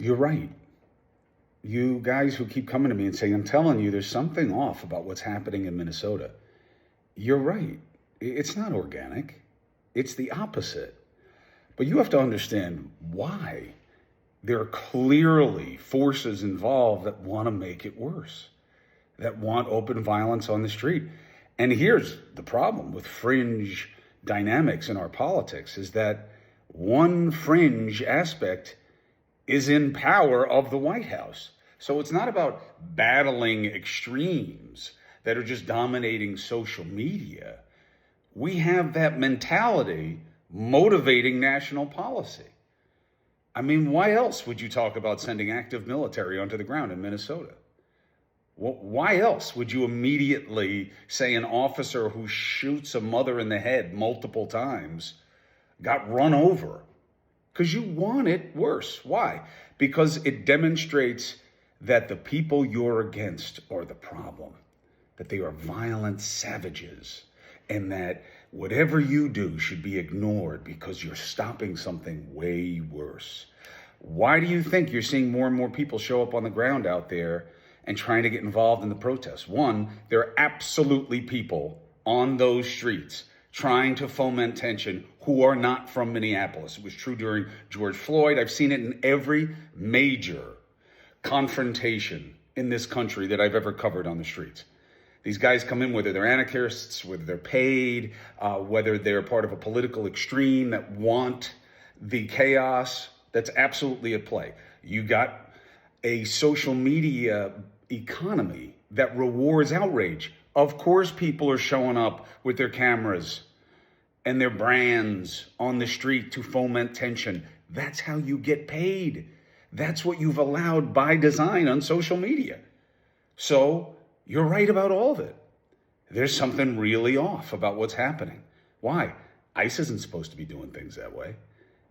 You're right. You guys who keep coming to me and saying, I'm telling you, there's something off about what's happening in Minnesota. You're right. It's not organic. It's the opposite. But you have to understand why. There are clearly forces involved that want to make it worse, that want open violence on the street. And here's the problem with fringe dynamics in our politics is that one fringe aspect is in power of the White House. So it's not about battling extremes that are just dominating social media. We have that mentality motivating national policy. I mean, why else would you talk about sending active military onto the ground in Minnesota? Why else would you immediately say an officer who shoots a mother in the head multiple times got run over? Because you want it worse. Why? Because it demonstrates that the people you're against are the problem, that they are violent savages, and that whatever you do should be ignored because you're stopping something way worse. Why do you think you're seeing more and more people show up on the ground out there and trying to get involved in the protests? One, there are absolutely people on those streets trying to foment tension who are not from Minneapolis. It was true during George Floyd. I've seen it in every major confrontation in this country that I've ever covered on the streets. These guys come in, whether they're anarchists, whether they're paid, whether they're part of a political extreme that want the chaos that's absolutely at play. You got a social media economy that rewards outrage. Of course, people are showing up with their cameras and their brands on the street to foment tension. That's how you get paid. That's what you've allowed by design on social media. So you're right about all of it. There's something really off about what's happening. Why? ICE isn't supposed to be doing things that way.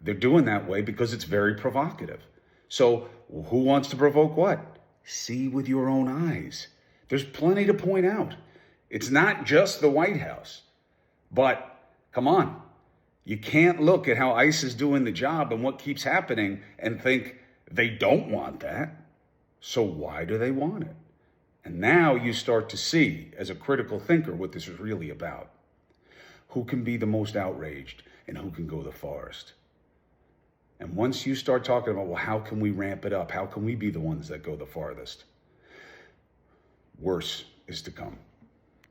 They're doing that way because it's very provocative. So who wants to provoke what? See with your own eyes. There's plenty to point out. It's not just the White House. But come on, you can't look at how ICE is doing the job and what keeps happening and think they don't want that. So why do they want it? And now you start to see, as a critical thinker, what this is really about. Who can be the most outraged and who can go the farthest? And once you start talking about, well, how can we ramp it up? How can we be the ones that go the farthest? Worse is to come.